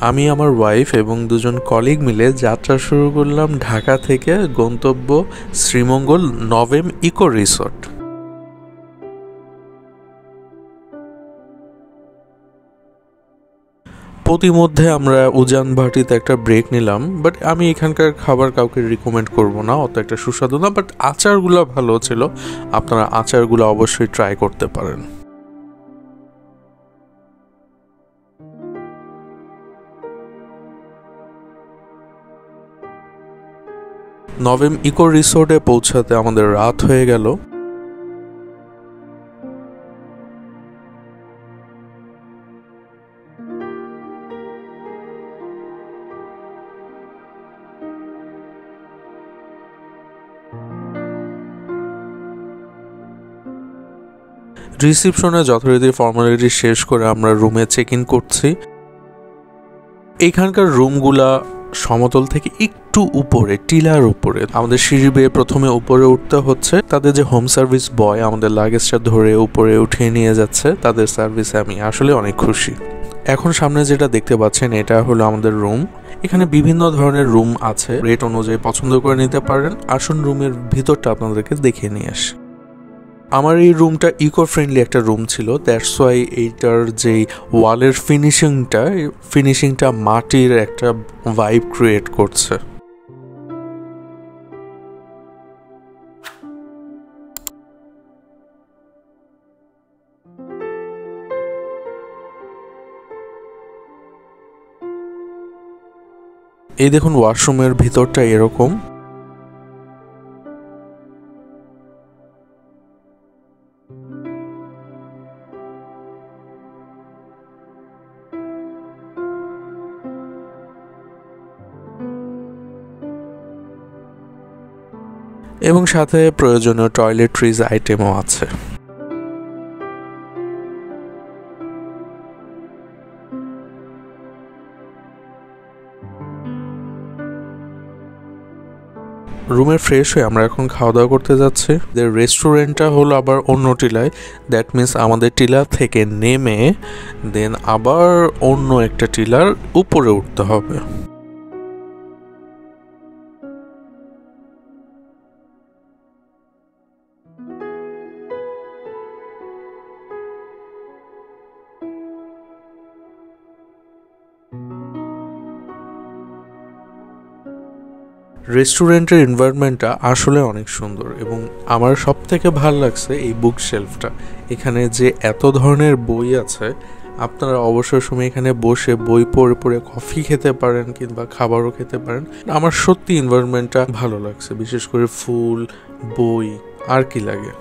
আমি আমার ওয়াইফ এবং দুজন কলিগ মিলে যাত্রা শুরু করলাম ঢাকা থেকে গন্তব্য শ্রীমঙ্গল নভেম ইকো রিসোর্ট। প্রতিমধ্যে আমরা উজান ভাটিতে একটা ব্রেক নিলাম, বাট আমি এখানকার খাবার কাউকে রিকমেন্ড করব না, অত একটা সুস্বাদু না, বাট আচারগুলো ভালো ছিল। আপনারা আচারগুলো অবশ্যই ট্রাই করতে পারেন। নভেম ইকো রিসোর্টে পৌঁছাতে আমাদের রাত হয়ে গেল। রিসিপশনে যথারীতি ফর্মালিটি শেষ করে আমরা রুমে চেক ইন করছি। এখানকার রুমগুলা সমতল থেকে একটু উপরে, টিলার উপরে। আমাদের সিঁড়ি বেয়ে প্রথমে উপরে উঠতে হচ্ছে। তাদের যে হোম সার্ভিস বয় আমাদের লাগেজটা ধরে উপরে উঠিয়ে নিয়ে যাচ্ছে, তাদের সার্ভিসে আমি আসলে অনেক খুশি। এখন সামনে যেটা দেখতে পাচ্ছেন এটা হলো আমাদের রুম। এখানে বিভিন্ন ধরনের রুম আছে, রেট অনুযায়ী পছন্দ করে নিতে পারেন। আসুন রুমের ভিতরটা আপনাদেরকে দেখিয়ে নিয়ে আসি। আমার এই রুমটা ইকো ফ্রেন্ডলি একটা রুম ছিল, দ্যাটস ওয়াই এইটার যেই ওয়ালের ফিনিশিংটা মাটির একটা ভাইব ক্রিয়েট করছে। এই দেখুন ওয়াশরুমের ভিতরটা এরকম। এবং সাথে প্রয়োজনীয় টয়লেট্রিজ আইটেমও আছে। রুমে ফ্রেশ হয়ে আমরা এখন খাওয়া দাওয়া করতে যাচ্ছি। রেস্টুরেন্টটা হলো আবার অন্য টিলায়, দ্যাট মিন্স আমাদের টিলা থেকে নেমে দেন আবার অন্য একটা টিলার উপরে উঠতে হবে। রেস্টুরেন্টের এনভায়রনমেন্টটা আসলে অনেক সুন্দর এবং আমার সব থেকে ভালো লাগছে এই বুক শেলফটা। এখানে যে এত ধরনের বই আছে, আপনারা অবসর সময় এখানে বসে বই পড়ে পড়ে কফি খেতে পারেন কিংবা খাবারও খেতে পারেন। আমার সত্যি এনভায়রনমেন্টটা ভালো লাগছে, বিশেষ করে ফুল, বই, আর কি লাগে।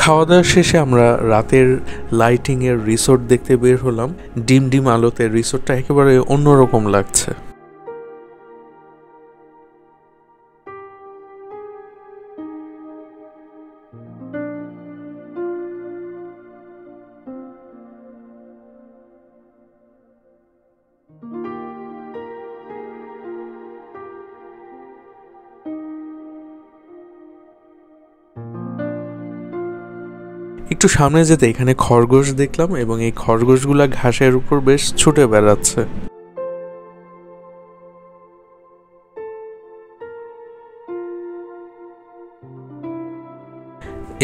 খাওয়া দাওয়া শেষে আমরা রাতের লাইটিং এর রিসোর্ট দেখতে বের হলাম। ডিম ডিম আলোতে রিসোর্টটা একেবারে অন্যরকম লাগছে। একটু সামনে যেতে এখানে খরগোশ দেখলাম এবং এই খরগোশগুলা ঘাসের উপর বেশ ছুটে বেড়াচ্ছে।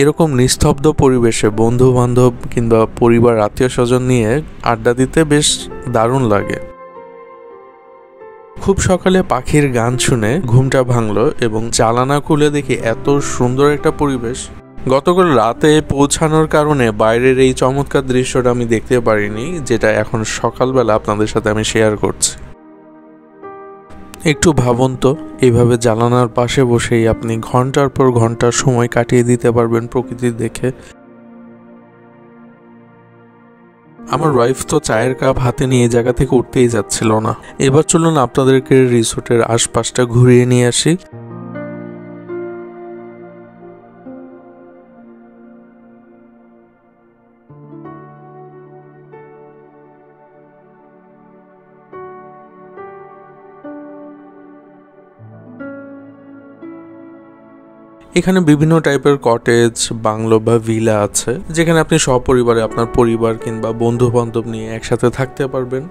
এরকম নিস্তব্ধ পরিবেশে বন্ধু বান্ধব কিংবা পরিবার আত্মীয় স্বজন নিয়ে আড্ডা দিতে বেশ দারুণ লাগে। খুব সকালে পাখির গান শুনে ঘুমটা ভাঙলো এবং জানালা খুলে দেখি এত সুন্দর একটা পরিবেশ। গতকাল রাতে পৌঁছানোর কারণে বাইরের এই চমৎকার দৃশ্যটা আমি দেখতে পারিনি, যেটা এখন সকালবেলা আপনাদের সাথে আমি শেয়ার করছি। একটু ভাবুন তো, এইভাবে জানালার পাশে বসেই আপনি ঘন্টার পর ঘন্টা সময় কাটিয়ে দিতে পারবেন প্রকৃতি দেখে। আমার ওয়াইফ তো চায়ের কাপ হাতে নিয়ে জায়গা থেকে উঠতেই যাচ্ছিল না। এবার চলুন আপনাদেরকে রিসোর্টের আশপাশটা ঘুরিয়ে নিয়ে আসি। এখানে বিভিন্ন টাইপের কটেজ, বাংলো বা ভিলা আছে, যেখানে আপনি সপরিবারে আপনার পরিবার কিংবা বন্ধু বান্ধব নিয়ে একসাথে থাকতে পারবেন।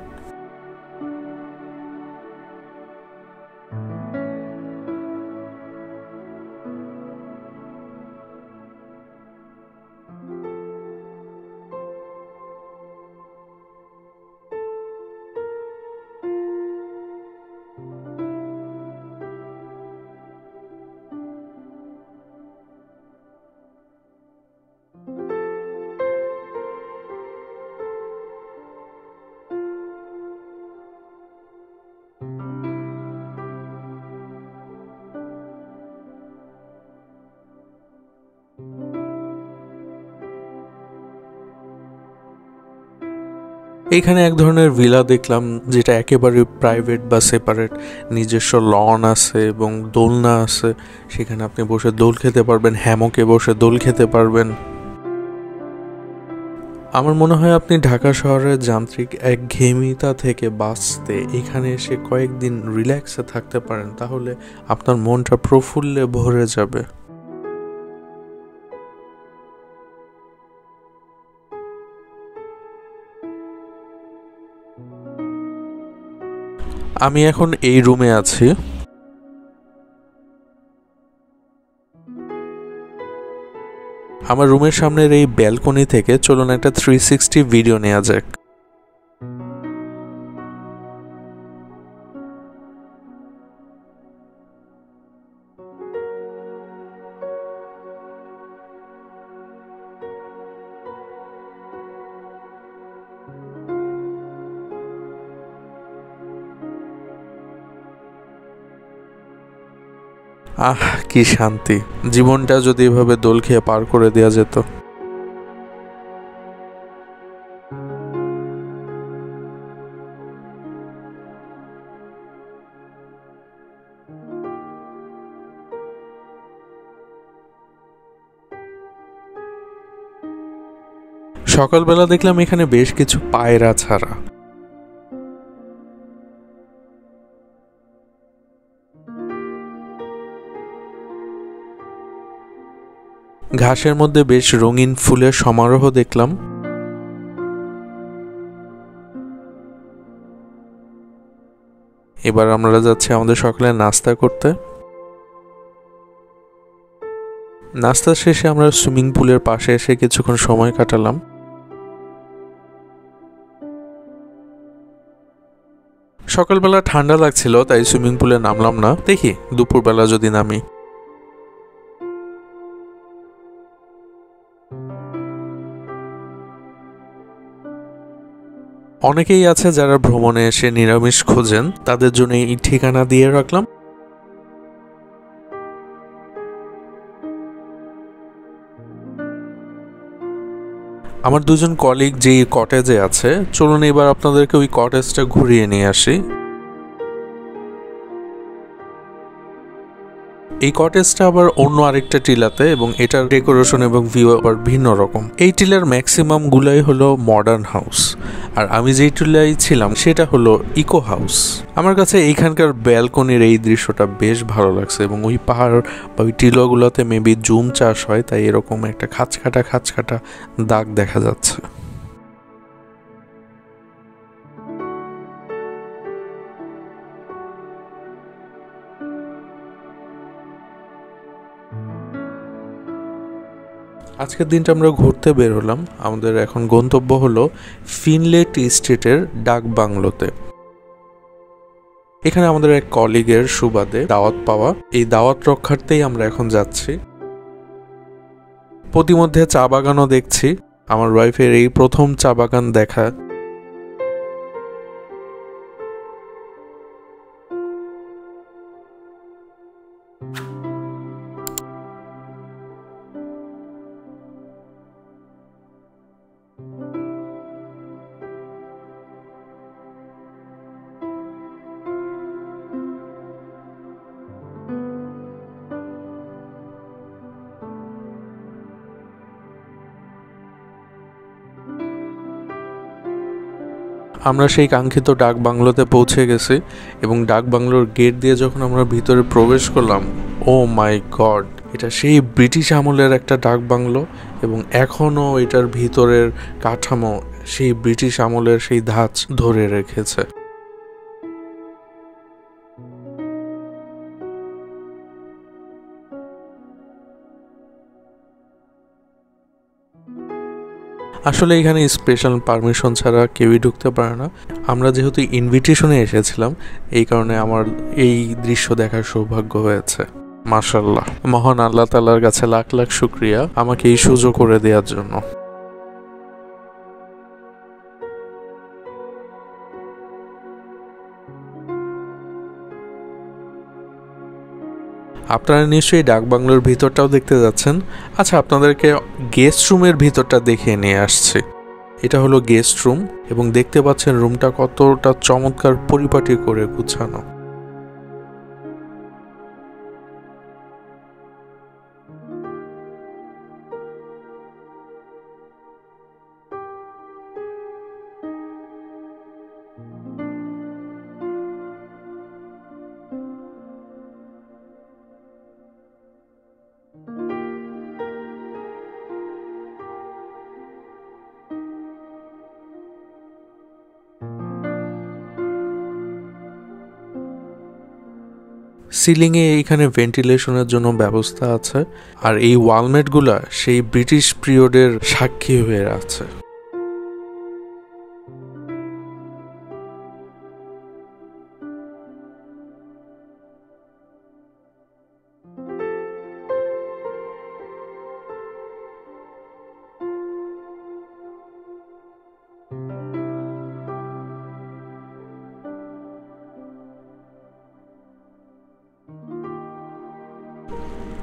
এখানে এক ধরনের ভিলা দেখলাম, যেটা একেবারে প্রাইভেট বা সেপারেট, নিজস্ব লন আছে এবং দোলনা আছে, সেখানে আপনি বসে দোল খেতে পারবেন, হ্যামকে বসে দোল খেতে পারবেন। আমার মনে হয় আপনি ঢাকা শহরের যান্ত্রিক একঘেয়েমিতা থেকে বাঁচতে এখানে এসে কয়েকদিন রিল্যাক্সে থাকতে পারেন, তাহলে আপনার মনটা প্রফুল্লে ভরে যাবে। আমি এখন এই রুমে আছি। আমার রুমের সামনের এই ব্যালকনি থেকে চলুন একটা 360 ভিডিও নেওয়া যাক। আহ, কি শান্তি! জীবনটা যদি এভাবে দোল খেয়ে পার করে দেওয়া যেত। সকালবেলা দেখলাম এখানে বেশ কিছু পায়রা ছাড়া। ঘাসের মধ্যে বেশ রঙিন ফুলের সমারোহ দেখলাম। এবার আমরা যাচ্ছি আমাদের সকালে নাস্তা করতে। নাস্তা শেষে আমরা সুইমিং পুলের পাশে এসে কিছুক্ষণ সময় কাটালাম। সকালবেলা ঠান্ডা লাগছিল, তাই সুইমিং পুলে নামলাম না, দেখি দুপুরবেলা যদি নামি। অনেকেই আছে যারা ভ্রমণে এসে নিরামিষ খোঁজেন, তাদের জন্য এই ঠিকানা দিয়ে রাখলাম। আমার দুজন কলিগ যেই কটেজে আছে, চলুন এবার আপনাদেরকে ওই কটেজটা ঘুরিয়ে নিয়ে আসি। এই কটেজটা আবার অন্য আরেকটা টিলাতে, এবং এটার ডেকোরেশন এবং ভিউ আবার ভিন্ন রকম। এই টিলার ম্যাক্সিমাম গুলাই হলো মডার্ন হাউস, আর আমি যেই টিলায় ছিলাম সেটা হলো ইকো হাউস। আমার কাছে এইখানকার ব্যালকনির এই দৃশ্যটা বেশ ভালো লাগছে, এবং ওই পাহাড় বা ওই টিলাগুলোতে মেবি জুম চাষ হয়, তাই এরকম একটা খাঁচকাটা দাগ দেখা যাচ্ছে। আজকের দিনটা আমরা ঘুরতে বের হলাম। আমাদের এখন গন্তব্য হলো ফিনলে টি স্ট্রিটের ডাক বাংলোতে। এখানে আমাদের এক কলিগের সুবাদে দাওয়াত পাওয়া, এই দাওয়াত রক্ষার্থেই আমরা এখন যাচ্ছি। প্রতিমধ্যে চা বাগানও দেখছি। আমার ওয়াইফের এই প্রথম চা বাগান দেখা। আমরা সেই কাঙ্ক্ষিত ডাক বাংলোতে পৌঁছে গেছি, এবং ডাক বাংলোর গেট দিয়ে যখন আমরা ভিতরে প্রবেশ করলাম, ও মাই গড, এটা সেই ব্রিটিশ আমলের একটা ডাক বাংলো এবং এখনও এটার ভিতরের কাঠামো সেই ব্রিটিশ আমলের সেই ধাঁচ ধরে রেখেছে। আসলে এখানে স্পেশাল পারমিশন ছাড়া কেউই ঢুকতে পারে না। আমরা যেহেতু ইনভিটেশনে এসেছিলাম এই কারণে আমার এই দৃশ্য দেখার সৌভাগ্য হয়েছে। মাশাআল্লাহ, মহান আল্লাহ তাআলার কাছে লাখ লাখ শুকরিয়া আমাকে এই সুযোগ করে দেওয়ার জন্য। আপনারা নিশ্চয়ই ডাক বাংলোর ভিতরটাও দেখতে যাচ্ছেন। আচ্ছা, আপনাদেরকে গেস্ট রুমের ভিতরটা দেখিয়ে নিয়ে আসছি। এটা হলো গেস্ট রুম এবং দেখতে পাচ্ছেন রুমটা কতটা চমৎকার পরিপাটি করে গুছানো। সিলিংয়ে এইখানে ভেন্টিলেশনের জন্য ব্যবস্থা আছে আর এই ওয়ালমেটগুলা সেই ব্রিটিশ পিরিয়ডের সাক্ষী হয়ে আছে।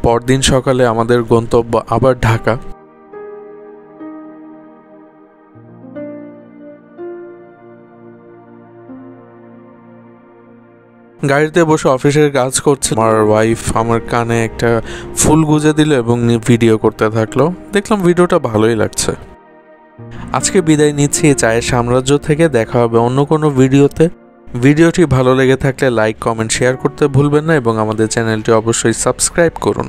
পরদিন সকালে আমাদের গন্তব্য আবার ঢাকা। গাড়িতে বসে অফিসের কাজ করছে, আমার ওয়াইফ আমার কানে একটা ফুল গুজে দিল এবং ভিডিও করতে থাকলো। দেখলাম ভিডিওটা ভালোই লাগছে। আজকে বিদায় নিচ্ছি চায়ের সাম্রাজ্য থেকে। দেখা হবে অন্য কোনো ভিডিওতে। ভিডিওটি ভালো লেগে থাকলে লাইক, কমেন্ট, শেয়ার করতে ভুলবেন না এবং আমাদের চ্যানেলটি অবশ্যই সাবস্ক্রাইব করুন।